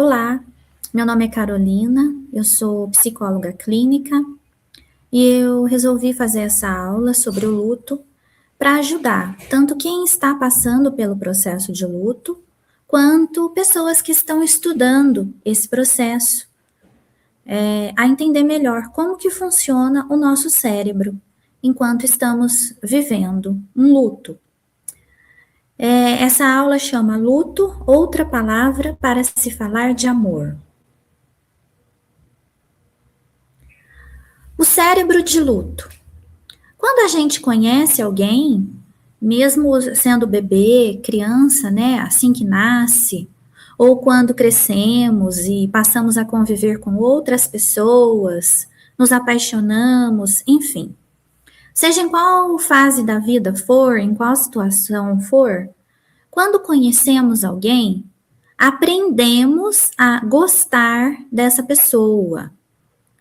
Olá, meu nome é Carolina, eu sou psicóloga clínica e eu resolvi fazer essa aula sobre o luto para ajudar tanto quem está passando pelo processo de luto, quanto pessoas que estão estudando esse processo, a entender melhor como que funciona o nosso cérebro enquanto estamos vivendo um luto. Essa aula chama Luto, outra palavra para se falar de amor. O cérebro de luto. Quando a gente conhece alguém, mesmo sendo bebê, criança, né, assim que nasce, ou quando crescemos e passamos a conviver com outras pessoas, nos apaixonamos, enfim. Seja em qual fase da vida for, em qual situação for, quando conhecemos alguém, aprendemos a gostar dessa pessoa.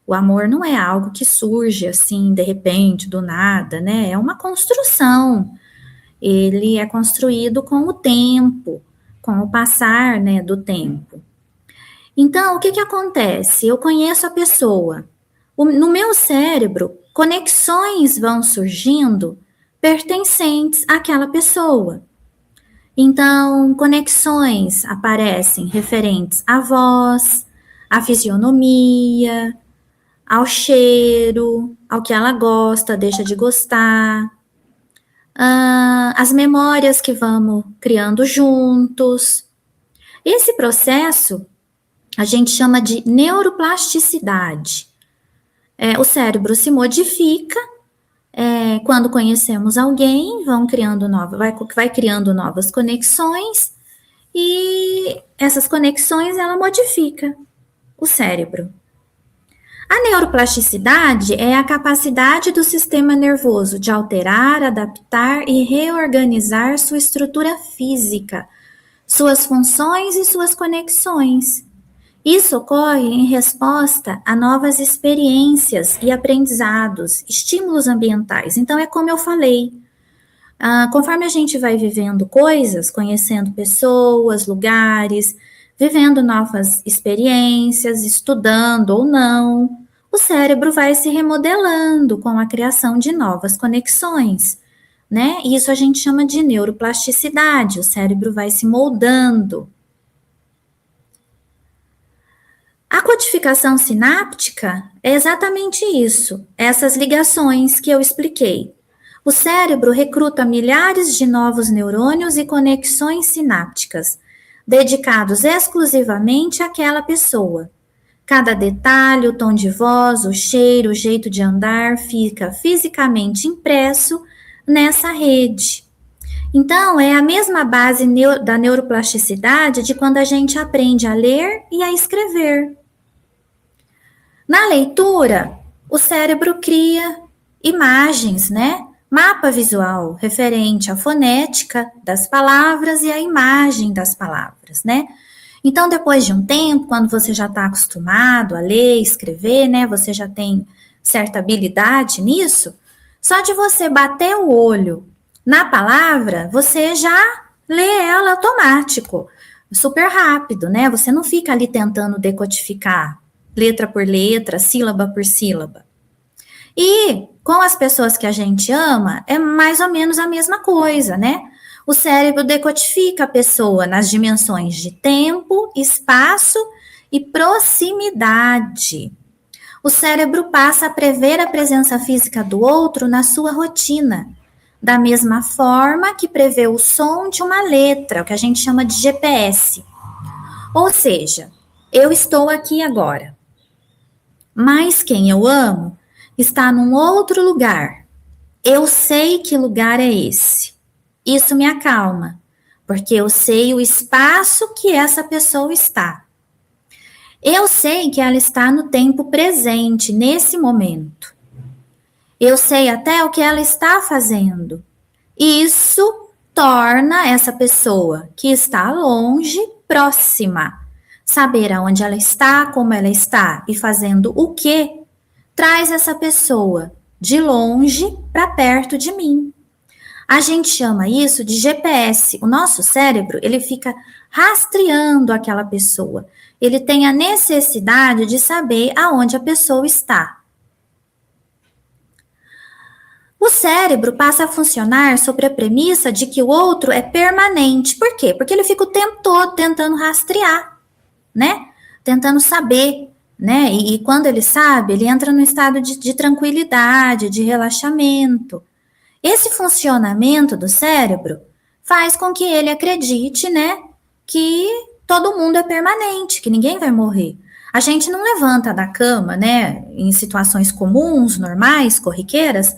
O amor não é algo que surge assim, de repente, do nada, né? É uma construção. Ele é construído com o tempo, com o passar, né, do tempo. Então, o que acontece? Eu conheço a pessoa. No meu cérebro, conexões vão surgindo pertencentes àquela pessoa. Então, conexões aparecem referentes à voz, à fisionomia, ao cheiro, ao que ela gosta, deixa de gostar, as memórias que vamos criando juntos. Esse processo a gente chama de neuroplasticidade. O cérebro se modifica quando conhecemos alguém, vai criando novas conexões e essas conexões ela modifica o cérebro. A neuroplasticidade é a capacidade do sistema nervoso de alterar, adaptar e reorganizar sua estrutura física, suas funções e suas conexões. Isso ocorre em resposta a novas experiências e aprendizados, estímulos ambientais. Então, é como eu falei, conforme a gente vai vivendo coisas, conhecendo pessoas, lugares, vivendo novas experiências, estudando ou não, o cérebro vai se remodelando com a criação de novas conexões, né? Isso a gente chama de neuroplasticidade, o cérebro vai se moldando. A codificação sináptica é exatamente isso, essas ligações que eu expliquei. O cérebro recruta milhares de novos neurônios e conexões sinápticas, dedicados exclusivamente àquela pessoa. Cada detalhe, o tom de voz, o cheiro, o jeito de andar fica fisicamente impresso nessa rede. Então, é a mesma base da neuroplasticidade de quando a gente aprende a ler e a escrever. Na leitura, o cérebro cria imagens, né? Mapa visual referente à fonética das palavras e à imagem das palavras, né? Então, depois de um tempo, quando você já está acostumado a ler, escrever, né? Você já tem certa habilidade nisso, só de você bater o olho na palavra, você já lê ela automático, super rápido, né? Você não fica ali tentando decodificar letra por letra, sílaba por sílaba. E com as pessoas que a gente ama, é mais ou menos a mesma coisa, né? O cérebro decodifica a pessoa nas dimensões de tempo, espaço e proximidade. O cérebro passa a prever a presença física do outro na sua rotina, da mesma forma que prevê o som de uma letra, o que a gente chama de GPS. Ou seja, eu estou aqui agora, mas quem eu amo está num outro lugar. Eu sei que lugar é esse. Isso me acalma, porque eu sei o espaço que essa pessoa está. Eu sei que ela está no tempo presente, nesse momento. Eu sei até o que ela está fazendo. Isso torna essa pessoa que está longe, próxima. Saber aonde ela está, como ela está e fazendo o que, traz essa pessoa de longe para perto de mim. A gente chama isso de GPS. O nosso cérebro, ele fica rastreando aquela pessoa. Ele tem a necessidade de saber aonde a pessoa está. O cérebro passa a funcionar sobre a premissa de que o outro é permanente. Por quê? Porque ele fica o tempo todo tentando rastrear, né? Tentando saber, né? E quando ele sabe, ele entra num estado de tranquilidade, de relaxamento. Esse funcionamento do cérebro faz com que ele acredite, né, que todo mundo é permanente, que ninguém vai morrer. A gente não levanta da cama, né, em situações comuns, normais, corriqueiras,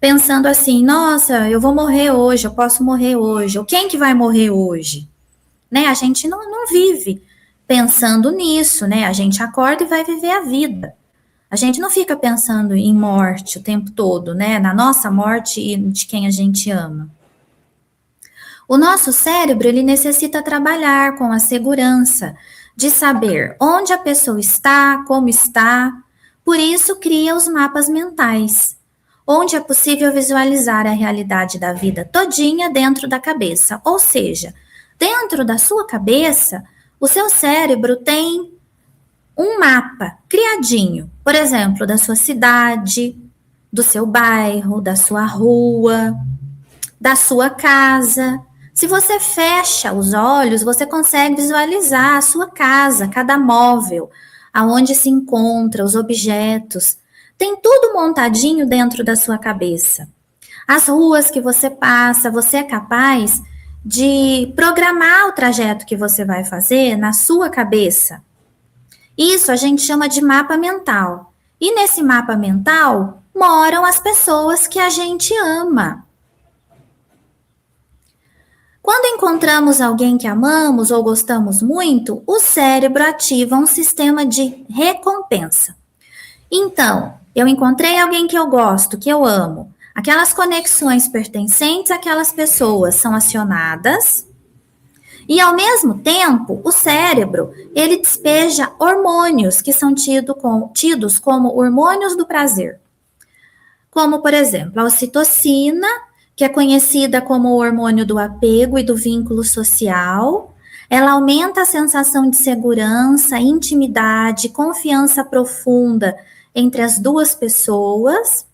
pensando assim, nossa, eu vou morrer hoje, eu posso morrer hoje, ou quem que vai morrer hoje? Né, a gente não vive pensando nisso, né, a gente acorda e vai viver a vida. A gente não fica pensando em morte o tempo todo, né? Na nossa morte e de quem a gente ama. O nosso cérebro, ele necessita trabalhar com a segurança de saber onde a pessoa está, como está. Por isso, cria os mapas mentais, onde é possível visualizar a realidade da vida todinha dentro da cabeça. Ou seja, dentro da sua cabeça, o seu cérebro tem um mapa criadinho, por exemplo, da sua cidade, do seu bairro, da sua rua, da sua casa. Se você fecha os olhos, você consegue visualizar a sua casa, cada móvel, aonde se encontra, os objetos. Tem tudo montadinho dentro da sua cabeça. As ruas que você passa, você é capaz de programar o trajeto que você vai fazer na sua cabeça. Isso a gente chama de mapa mental. E nesse mapa mental moram as pessoas que a gente ama. Quando encontramos alguém que amamos ou gostamos muito, o cérebro ativa um sistema de recompensa. Então, eu encontrei alguém que eu gosto, que eu amo. Aquelas conexões pertencentes àquelas pessoas são acionadas. E, ao mesmo tempo, o cérebro, ele despeja hormônios que são tidos como hormônios do prazer. Como, por exemplo, a ocitocina, que é conhecida como o hormônio do apego e do vínculo social. Ela aumenta a sensação de segurança, intimidade, confiança profunda entre as duas pessoas.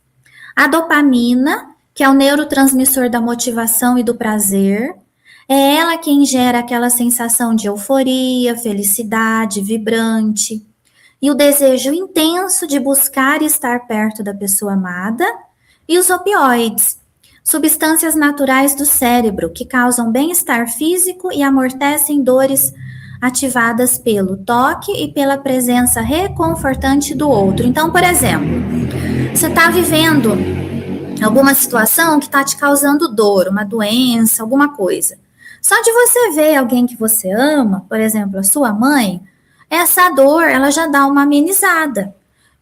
A dopamina, que é o neurotransmissor da motivação e do prazer. É ela quem gera aquela sensação de euforia, felicidade, vibrante. E o desejo intenso de buscar e estar perto da pessoa amada. E os opioides, substâncias naturais do cérebro que causam bem-estar físico e amortecem dores ativadas pelo toque e pela presença reconfortante do outro. Então, por exemplo, você está vivendo alguma situação que está te causando dor, uma doença, alguma coisa. Só de você ver alguém que você ama, por exemplo, a sua mãe, essa dor, ela já dá uma amenizada.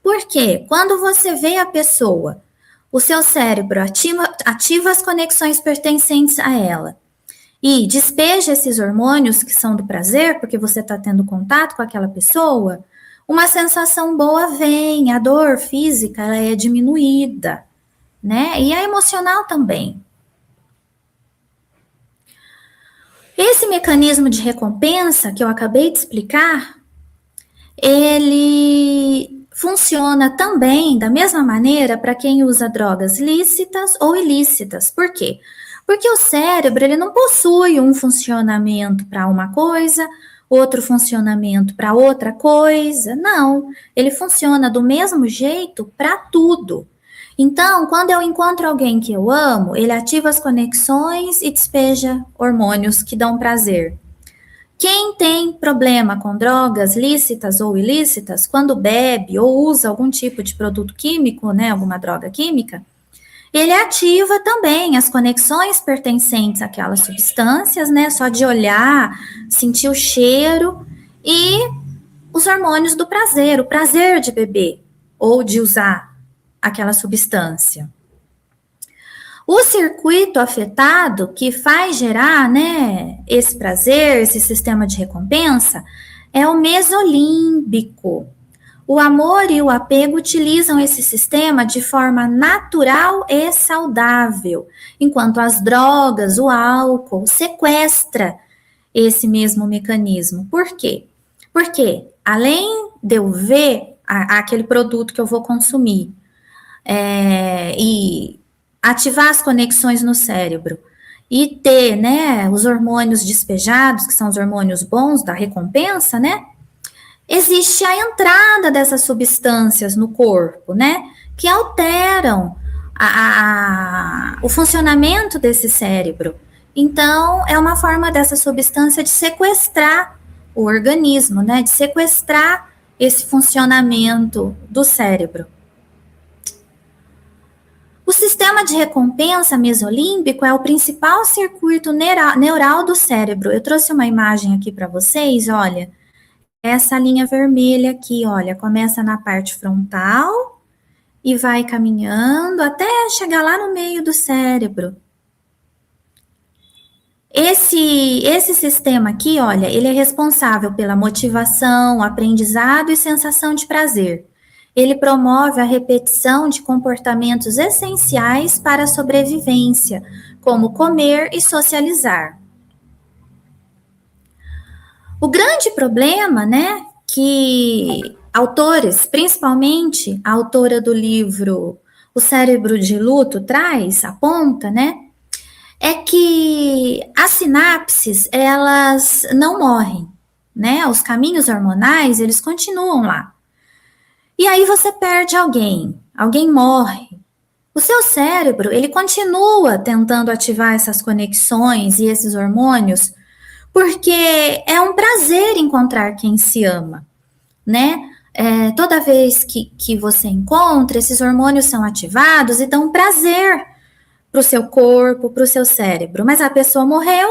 Por quê? Quando você vê a pessoa, o seu cérebro ativa as conexões pertencentes a ela e despeja esses hormônios que são do prazer, porque você está tendo contato com aquela pessoa, uma sensação boa vem, a dor física ela é diminuída, né? E a emocional também. Esse mecanismo de recompensa que eu acabei de explicar, ele funciona também da mesma maneira para quem usa drogas lícitas ou ilícitas. Por quê? Porque o cérebro ele não possui um funcionamento para uma coisa, outro funcionamento para outra coisa. Não, ele funciona do mesmo jeito para tudo. Então, quando eu encontro alguém que eu amo, ele ativa as conexões e despeja hormônios que dão prazer. Quem tem problema com drogas lícitas ou ilícitas, quando bebe ou usa algum tipo de produto químico, né, alguma droga química, ele ativa também as conexões pertencentes àquelas substâncias, né, só de olhar, sentir o cheiro e os hormônios do prazer, o prazer de beber ou de usar aquela substância. O circuito afetado que faz gerar, né, esse prazer, esse sistema de recompensa, é o mesolímbico. O amor e o apego utilizam esse sistema de forma natural e saudável, enquanto as drogas, o álcool, sequestra esse mesmo mecanismo. Por quê? Porque além de eu ver aquele produto que eu vou consumir e ativar as conexões no cérebro e ter, né, os hormônios despejados, que são os hormônios bons da recompensa, né? Existe a entrada dessas substâncias no corpo, né? Que alteram o funcionamento desse cérebro. Então, é uma forma dessa substância de sequestrar o organismo, né? De sequestrar esse funcionamento do cérebro. O sistema de recompensa mesolímbico é o principal circuito neural do cérebro. Eu trouxe uma imagem aqui para vocês, olha. Essa linha vermelha aqui, olha, começa na parte frontal e vai caminhando até chegar lá no meio do cérebro. Esse sistema aqui, olha, ele é responsável pela motivação, aprendizado e sensação de prazer. Ele promove a repetição de comportamentos essenciais para a sobrevivência, como comer e socializar. O grande problema, né, que autores, principalmente a autora do livro O Cérebro de Luto aponta, né, é que as sinapses, elas não morrem, né, os caminhos hormonais, eles continuam lá. E aí você perde alguém morre. O seu cérebro, ele continua tentando ativar essas conexões e esses hormônios, porque é um prazer encontrar quem se ama, né? Toda vez que você encontra, esses hormônios são ativados e dão prazer para o seu corpo, para o seu cérebro. Mas a pessoa morreu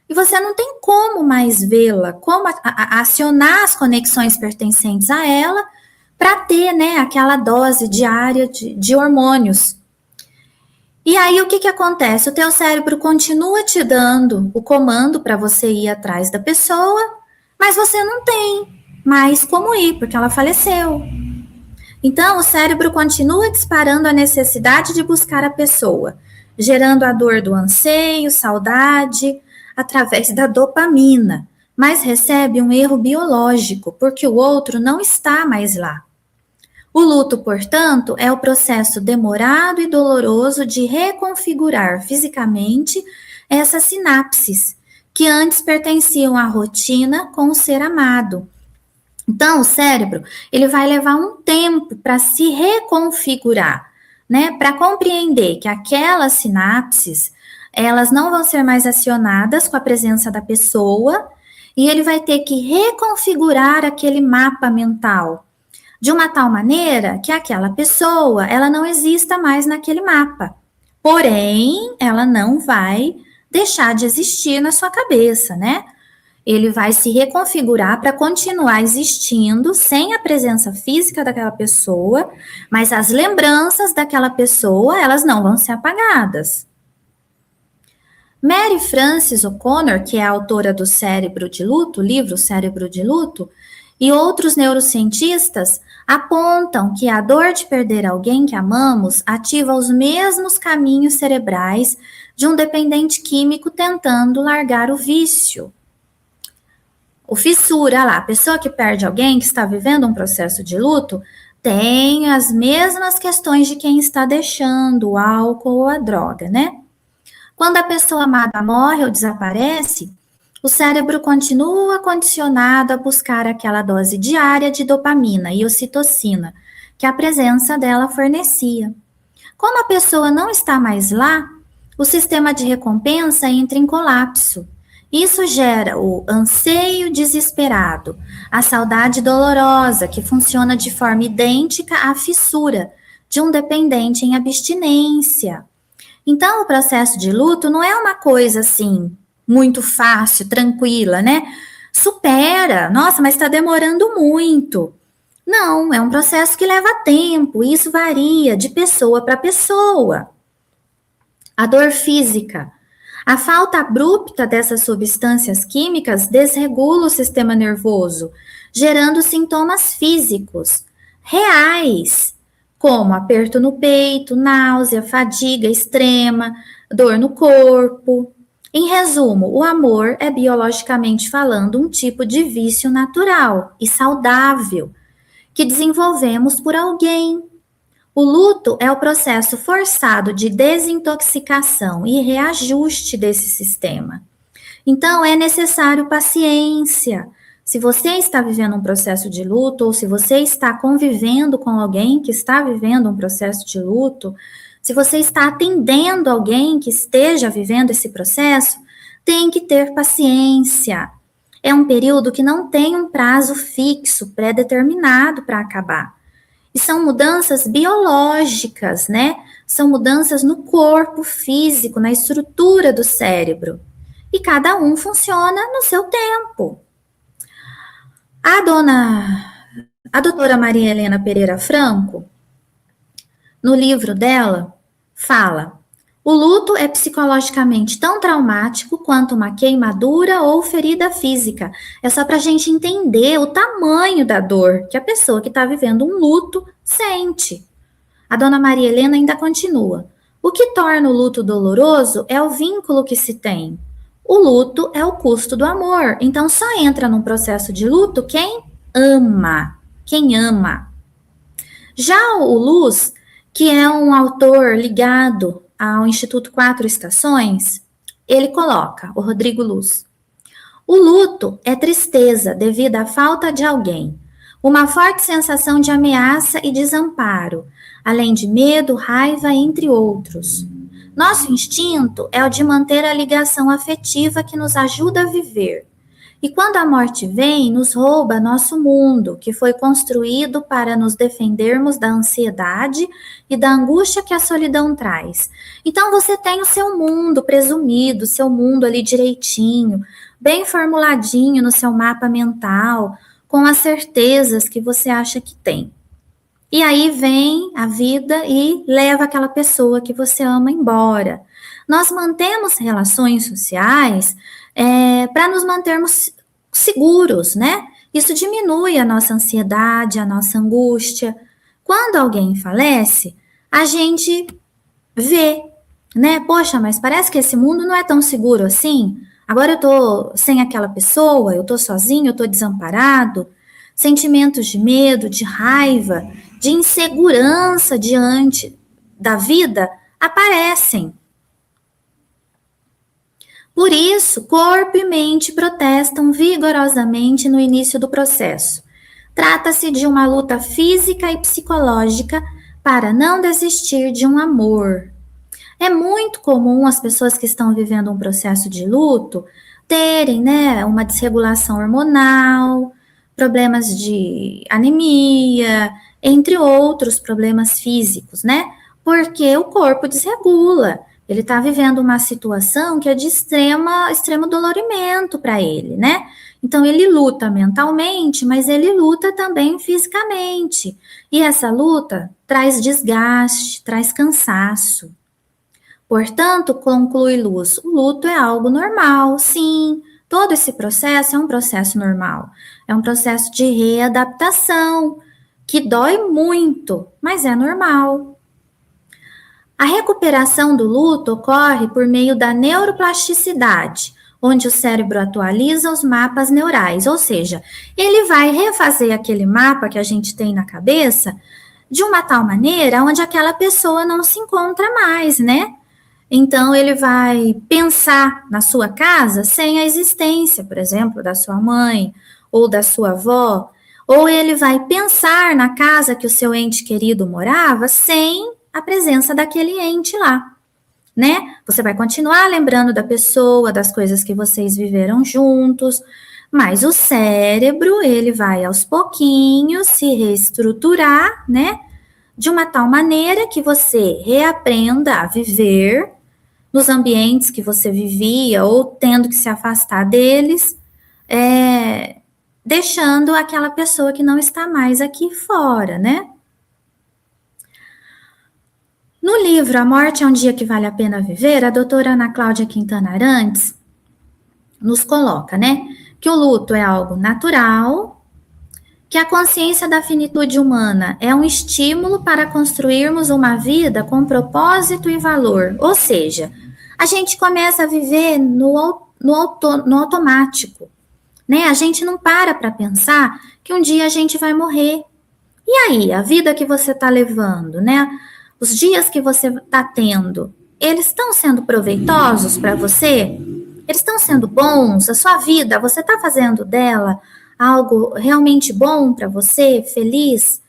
e você não tem como mais vê-la, como acionar as conexões pertencentes a ela para ter, né, aquela dose diária de hormônios. E aí, o que acontece? O teu cérebro continua te dando o comando para você ir atrás da pessoa, mas você não tem mais como ir, porque ela faleceu. Então, o cérebro continua disparando a necessidade de buscar a pessoa, gerando a dor do anseio, saudade, através da dopamina, mas recebe um erro biológico, porque o outro não está mais lá. O luto, portanto, é o processo demorado e doloroso de reconfigurar fisicamente essas sinapses, que antes pertenciam à rotina com o ser amado. Então, o cérebro, ele vai levar um tempo para se reconfigurar, né? Para compreender que aquelas sinapses, elas não vão ser mais acionadas com a presença da pessoa, e ele vai ter que reconfigurar aquele mapa mental, de uma tal maneira que aquela pessoa, ela não exista mais naquele mapa. Porém, ela não vai deixar de existir na sua cabeça, né? Ele vai se reconfigurar para continuar existindo sem a presença física daquela pessoa, mas as lembranças daquela pessoa, elas não vão ser apagadas. Mary Frances O'Connor, que é a autora do Cérebro de Luto, o livro Cérebro de Luto, e outros neurocientistas apontam que a dor de perder alguém que amamos ativa os mesmos caminhos cerebrais de um dependente químico tentando largar o vício. O fissura, lá, a pessoa que perde alguém, que está vivendo um processo de luto, tem as mesmas questões de quem está deixando o álcool ou a droga, né? Quando a pessoa amada morre ou desaparece, o cérebro continua condicionado a buscar aquela dose diária de dopamina e ocitocina que a presença dela fornecia. Como a pessoa não está mais lá, o sistema de recompensa entra em colapso. Isso gera o anseio desesperado, a saudade dolorosa, que funciona de forma idêntica à fissura de um dependente em abstinência. Então, o processo de luto não é uma coisa assim, muito fácil, tranquila, né? Supera, nossa, mas está demorando muito. Não, é um processo que leva tempo, e isso varia de pessoa para pessoa. A dor física. A falta abrupta dessas substâncias químicas desregula o sistema nervoso, gerando sintomas físicos. reais, como aperto no peito, náusea, fadiga extrema, dor no corpo. Em resumo, o amor é, biologicamente falando, um tipo de vício natural e saudável que desenvolvemos por alguém. O luto é o processo forçado de desintoxicação e reajuste desse sistema. Então, é necessário paciência. Se você está vivendo um processo de luto, ou se você está convivendo com alguém que está vivendo um processo de luto, se você está atendendo alguém que esteja vivendo esse processo, tem que ter paciência. É um período que não tem um prazo fixo, pré-determinado para acabar. E são mudanças biológicas, né? São mudanças no corpo físico, na estrutura do cérebro. E cada um funciona no seu tempo. A doutora Maria Helena Pereira Franco, no livro dela, fala: o luto é psicologicamente tão traumático quanto uma queimadura ou ferida física. É só para a gente entender o tamanho da dor que a pessoa que está vivendo um luto sente. A dona Maria Helena ainda continua: o que torna o luto doloroso é o vínculo que se tem. O luto é o custo do amor. Então só entra num processo de luto quem ama. Quem ama. Já o Luz, que é um autor ligado ao Instituto Quatro Estações, ele coloca, o Rodrigo Luz: o luto é tristeza devido à falta de alguém, uma forte sensação de ameaça e desamparo, além de medo, raiva, entre outros. Nosso instinto é o de manter a ligação afetiva que nos ajuda a viver. E quando a morte vem, nos rouba nosso mundo, que foi construído para nos defendermos da ansiedade e da angústia que a solidão traz. Então você tem o seu mundo presumido, seu mundo ali direitinho, bem formuladinho no seu mapa mental, com as certezas que você acha que tem. E aí vem a vida e leva aquela pessoa que você ama embora. Nós mantemos relações sociais para nos mantermos seguros, né? Isso diminui a nossa ansiedade, a nossa angústia. Quando alguém falece, a gente vê, né? Poxa, mas parece que esse mundo não é tão seguro assim. Agora eu tô sem aquela pessoa, eu tô sozinho, eu tô desamparado. Sentimentos de medo, de raiva, de insegurança diante da vida aparecem. Por isso, corpo e mente protestam vigorosamente no início do processo. Trata-se de uma luta física e psicológica para não desistir de um amor. É muito comum as pessoas que estão vivendo um processo de luto terem, né, uma desregulação hormonal, problemas de anemia, entre outros problemas físicos, né? Porque o corpo desregula. Ele está vivendo uma situação que é de extremo dolorimento para ele, né? Então ele luta mentalmente, mas ele luta também fisicamente. E essa luta traz desgaste, traz cansaço. Portanto, conclui Luz, o luto é algo normal, sim. Todo esse processo é um processo normal. É um processo de readaptação, que dói muito, mas é normal. A recuperação do luto ocorre por meio da neuroplasticidade, onde o cérebro atualiza os mapas neurais, ou seja, ele vai refazer aquele mapa que a gente tem na cabeça de uma tal maneira onde aquela pessoa não se encontra mais, né? Então, ele vai pensar na sua casa sem a existência, por exemplo, da sua mãe ou da sua avó, ou ele vai pensar na casa que o seu ente querido morava sem a presença daquele ente lá, né? Você vai continuar lembrando da pessoa, das coisas que vocês viveram juntos, mas o cérebro, ele vai aos pouquinhos se reestruturar, né? De uma tal maneira que você reaprenda a viver nos ambientes que você vivia ou tendo que se afastar deles, deixando aquela pessoa que não está mais aqui fora, né? No livro A Morte é um Dia que Vale a Pena Viver, a doutora Ana Cláudia Quintana Arantes nos coloca, né, que o luto é algo natural, que a consciência da finitude humana é um estímulo para construirmos uma vida com propósito e valor. Ou seja, a gente começa a viver no automático, né? A gente não para pensar que um dia a gente vai morrer. E aí, a vida que você está levando, né? Os dias que você está tendo, eles estão sendo proveitosos para você? Eles estão sendo bons? A sua vida, você está fazendo dela algo realmente bom para você, feliz?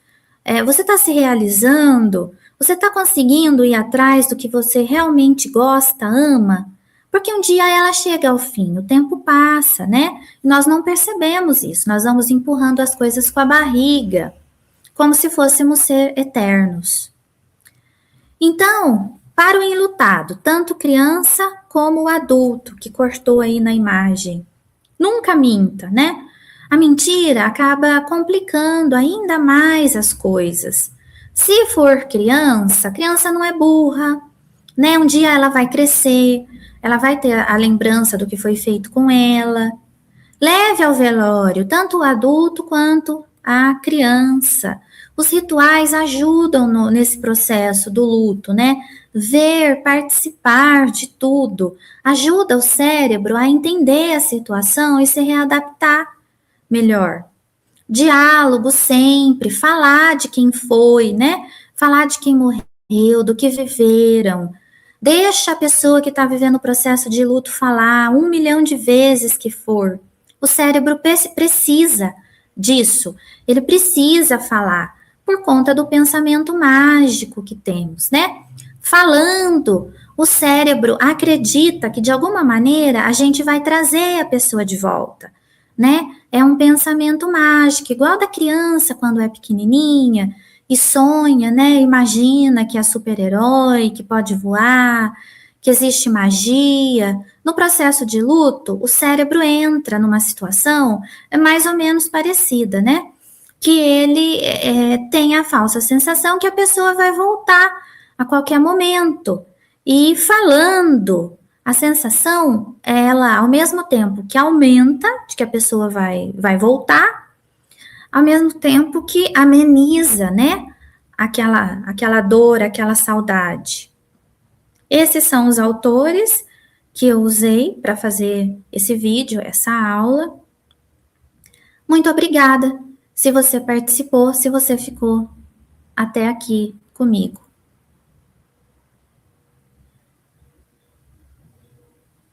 Você está se realizando? Você está conseguindo ir atrás do que você realmente gosta, ama? Porque um dia ela chega ao fim, o tempo passa, né? E nós não percebemos isso, nós vamos empurrando as coisas com a barriga, como se fôssemos ser eternos. Então, para o enlutado, tanto criança como o adulto que cortou aí na imagem, nunca minta, né? A mentira acaba complicando ainda mais as coisas. Se for criança, a criança não é burra, né? Um dia ela vai crescer, ela vai ter a lembrança do que foi feito com ela. Leve ao velório tanto o adulto quanto a criança. Os rituais ajudam nesse processo do luto, né? Ver, participar de tudo, ajuda o cérebro a entender a situação e se readaptar melhor. Diálogo sempre, falar de quem foi, né? Falar de quem morreu, do que viveram. Deixa a pessoa que está vivendo o processo de luto falar 1 milhão de vezes que for. O cérebro precisa disso, ele precisa falar, por conta do pensamento mágico que temos, né? Falando, o cérebro acredita que de alguma maneira a gente vai trazer a pessoa de volta, né? É um pensamento mágico, igual da criança quando é pequenininha e sonha, né? Imagina que é super-herói, que pode voar, que existe magia. No processo de luto, o cérebro entra numa situação mais ou menos parecida, né? Que ele tem a falsa sensação que a pessoa vai voltar a qualquer momento. E falando, a sensação, ela, ao mesmo tempo que aumenta, de que a pessoa vai voltar, ao mesmo tempo que ameniza, né? Aquela dor, aquela saudade. Esses são os autores que eu usei para fazer esse vídeo, essa aula. Muito obrigada se você participou, se você ficou até aqui comigo.